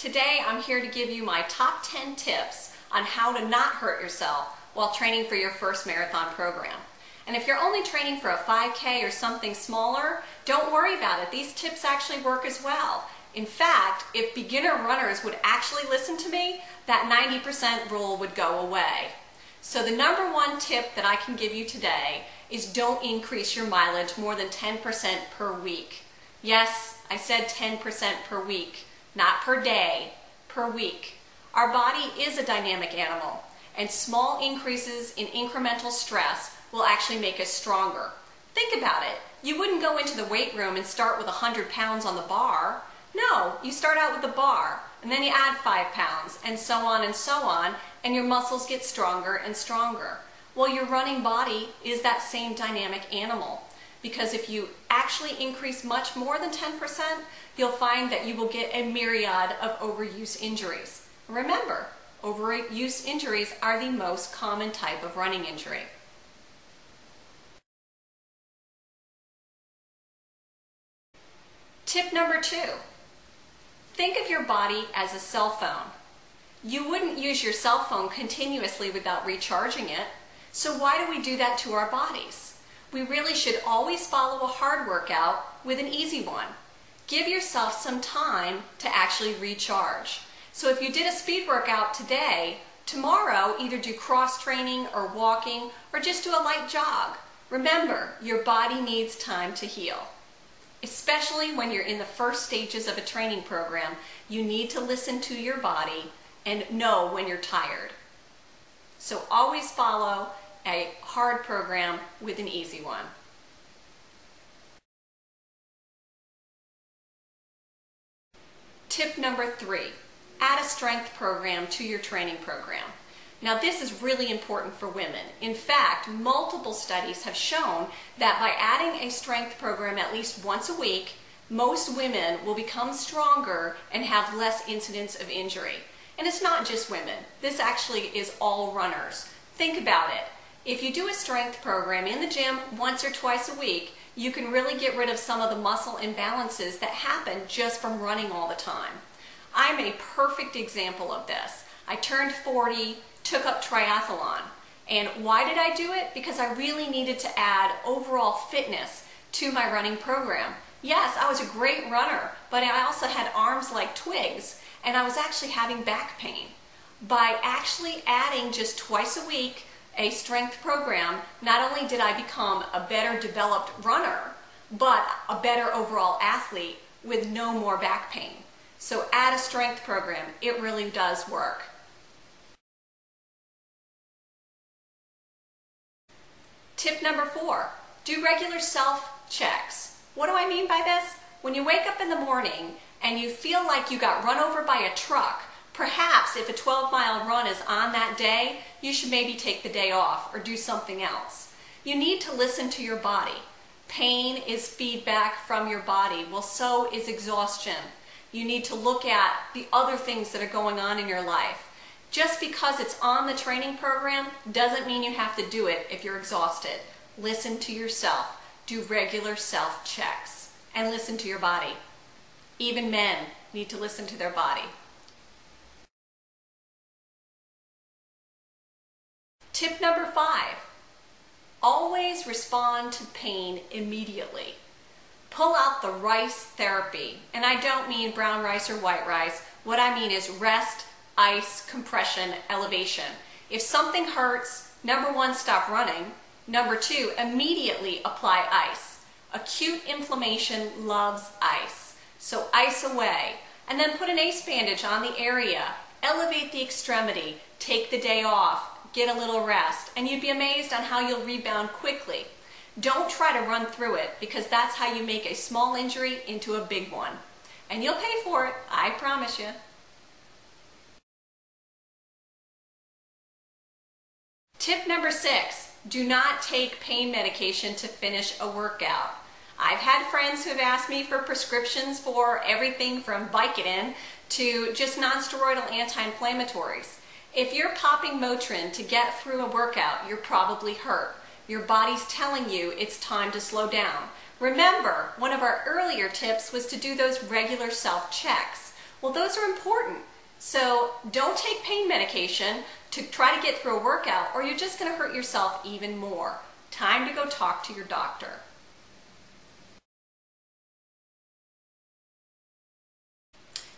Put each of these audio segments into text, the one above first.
Today I'm here to give you my top 10 tips on how to not hurt yourself while training for your first marathon program. And if you're only training for a 5K or something smaller, don't worry about it. These tips actually work as well. In fact, if beginner runners would actually listen to me, that 90% rule would go away. So the number one tip that I can give you today is don't increase your mileage more than 10% per week. Yes, I said 10% per week, not per day, per week. Our body is a dynamic animal, and small increases in incremental stress will actually make us stronger. Think about it. You wouldn't go into the weight room and start with 100 pounds on the bar. No, you start out with the bar, and then you add 5 pounds, and so on, and your muscles get stronger and stronger. Well, your running body is that same dynamic animal, because if you actually increase much more than 10%, you'll find that you will get a myriad of overuse injuries. Remember, overuse injuries are the most common type of running injury. Tip number 2. Think of your body as a cell phone. You wouldn't use your cell phone continuously without recharging it, so why do we do that to our bodies? We really should always follow a hard workout with an easy one. Give yourself some time to actually recharge. So if you did a speed workout today, tomorrow either do cross training or walking or just do a light jog. Remember, your body needs time to heal. Especially when you're in the first stages of a training program, you need to listen to your body and know when you're tired. So always follow a hard program with an easy one. Tip number 3, add a strength program to your training program. Now this is really important for women. In fact, multiple studies have shown that by adding a strength program at least once a week, most women will become stronger and have less incidence of injury. And it's not just women. This actually is all runners. Think about it. If you do a strength program in the gym once or twice a week, you can really get rid of some of the muscle imbalances that happen just from running all the time. I'm a perfect example of this. I turned 40, took up triathlon. And why did I do it? Because I really needed to add overall fitness to my running program. Yes, I was a great runner, but I also had arms like twigs, and I was actually having back pain. By actually adding just twice a week a strength program, not only did I become a better developed runner, but a better overall athlete with no more back pain. So add a strength program. It really does work. Tip number 4, do regular self-checks. What do I mean by this? When you wake up in the morning and you feel like you got run over by a truck, perhaps if a 12-mile run is on that day, you should maybe take the day off or do something else. You need to listen to your body. Pain is feedback from your body. Well, so is exhaustion. You need to look at the other things that are going on in your life. Just because it's on the training program doesn't mean you have to do it if you're exhausted. Listen to yourself. Do regular self-checks and listen to your body. Even men need to listen to their body. Tip number 5, always respond to pain immediately. Pull out the rice therapy, and I don't mean brown rice or white rice. What I mean is rest, ice, compression, elevation. If something hurts, number 1, stop running. Number 2, immediately apply ice. Acute inflammation loves ice. So ice away. And then put an ace bandage on the area. Elevate the extremity. Take the day off. Get a little rest. And you'd be amazed on how you'll rebound quickly. Don't try to run through it, because that's how you make a small injury into a big one. And you'll pay for it, I promise you. Tip number 6, do not take pain medication to finish a workout. I've had friends who have asked me for prescriptions for everything from Vicodin to just non-steroidal anti-inflammatories. If you're popping Motrin to get through a workout, you're probably hurt. Your body's telling you it's time to slow down. Remember, one of our earlier tips was to do those regular self-checks. Well, those are important. So don't take pain medication to try to get through a workout, or you're just going to hurt yourself even more. Time to go talk to your doctor.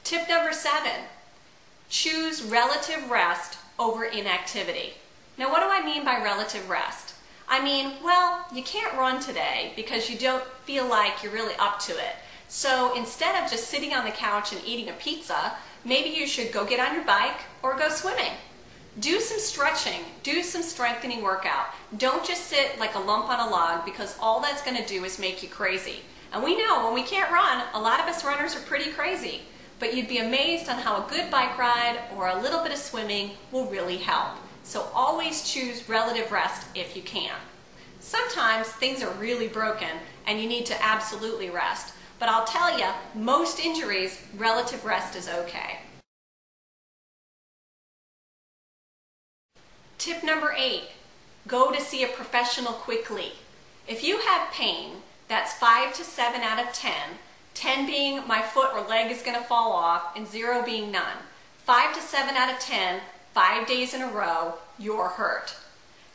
Tip number 7, choose relative rest over inactivity. Now, what do I mean by relative rest? I mean, well, you can't run today because you don't feel like you're really up to it. So instead of just sitting on the couch and eating a pizza, maybe you should go get on your bike or go swimming. Do some stretching, do some strengthening workout. Don't just sit like a lump on a log, because all that's going to do is make you crazy. And we know when we can't run, a lot of us runners are pretty crazy. But you'd be amazed on how a good bike ride or a little bit of swimming will really help. So always choose relative rest if you can. Sometimes things are really broken and you need to absolutely rest. But I'll tell you, most injuries, relative rest is okay. Tip number 8, go to see a professional quickly. If you have pain, that's 5 to 7 out of 10, 10 being my foot or leg is going to fall off, and 0 being none. 5 to 7 out of 10, 5 days in a row, you're hurt.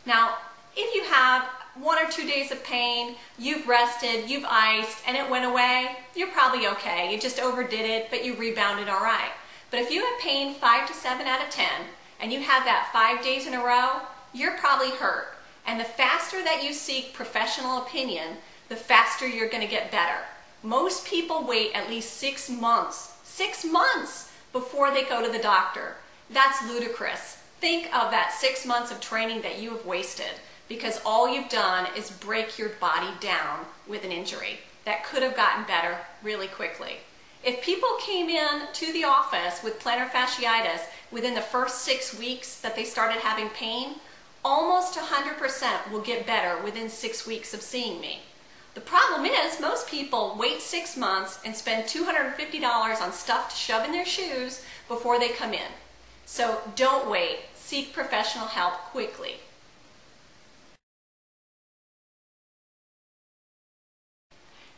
Now, if you have 1 or 2 days of pain, you've rested, you've iced, and it went away, you're probably okay. You just overdid it, but you rebounded all right. But if you have pain 5 to 7 out of 10, and you have that 5 days in a row, you're probably hurt. And the faster that you seek professional opinion, the faster you're going to get better. Most people wait at least 6 months, 6 months before they go to the doctor. That's ludicrous. Think of that 6 months of training that you have wasted, because all you've done is break your body down with an injury that could have gotten better really quickly. If people came in to the office with plantar fasciitis within the first 6 weeks that they started having pain, almost 100% will get better within 6 weeks of seeing me. The problem is most people wait 6 months and spend $250 on stuff to shove in their shoes before they come in. So don't wait. Seek professional help quickly.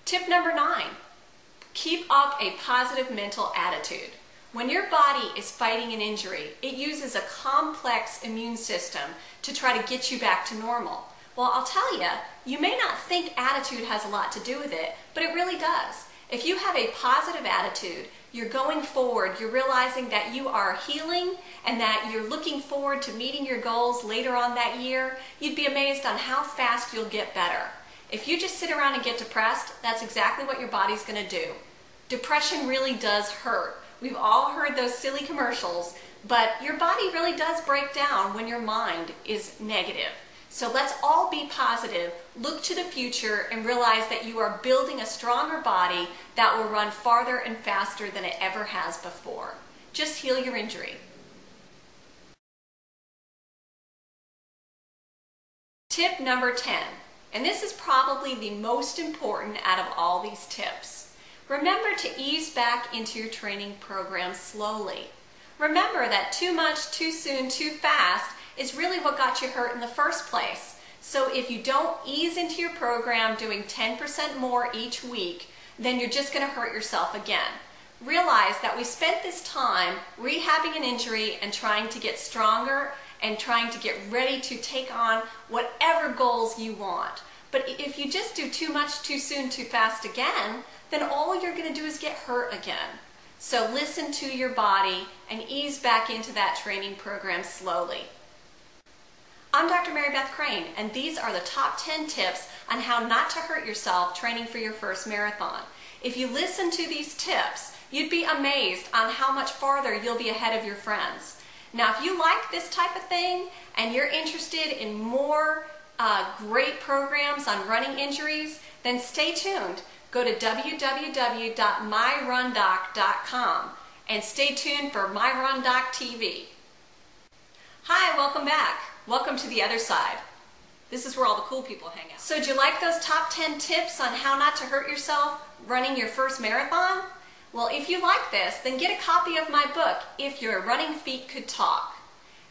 Tip number 9, keep up a positive mental attitude. When your body is fighting an injury, it uses a complex immune system to try to get you back to normal. Well, I'll tell you, you may not think attitude has a lot to do with it, but it really does. If you have a positive attitude, you're going forward, you're realizing that you are healing and that you're looking forward to meeting your goals later on that year, you'd be amazed on how fast you'll get better. If you just sit around and get depressed, that's exactly what your body's going to do. Depression really does hurt. We've all heard those silly commercials, but your body really does break down when your mind is negative. So let's all be positive, look to the future, and realize that you are building a stronger body that will run farther and faster than it ever has before. Just heal your injury. Tip number 10, and this is probably the most important out of all these tips. Remember to ease back into your training program slowly. Remember that too much, too soon, too fast is really what got you hurt in the first place. So if you don't ease into your program doing 10% more each week, then you're just going to hurt yourself again. Realize that we spent this time rehabbing an injury and trying to get stronger and trying to get ready to take on whatever goals you want. But if you just do too much, too soon, too fast again, then all you're going to do is get hurt again. So listen to your body and ease back into that training program slowly. I'm Dr. Marybeth Crane, and these are the top 10 tips on how not to hurt yourself training for your first marathon. If you listen to these tips, you'd be amazed on how much farther you'll be ahead of your friends. Now, if you like this type of thing and you're interested in more great programs on running injuries, then stay tuned. Go to www.myrundoc.com and stay tuned for MyRunDoc TV. Hi, welcome back. Welcome to the other side. This is where all the cool people hang out. So did you like those top 10 tips on how not to hurt yourself running your first marathon? Well, if you like this, then get a copy of my book, If Your Running Feet Could Talk.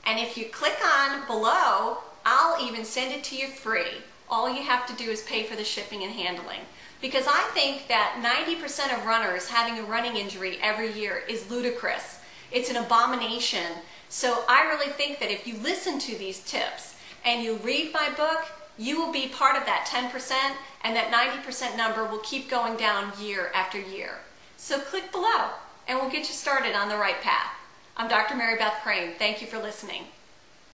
And if you click on below, I'll even send it to you free. all you have to do is pay for the shipping and handling. Because I think that 90% of runners having a running injury every year is ludicrous. It's an abomination. So I really think that if you listen to these tips and you read my book, you will be part of that 10%, and that 90% number will keep going down year after year. So click below and we'll get you started on the right path. I'm Dr. Marybeth Crane. Thank you for listening.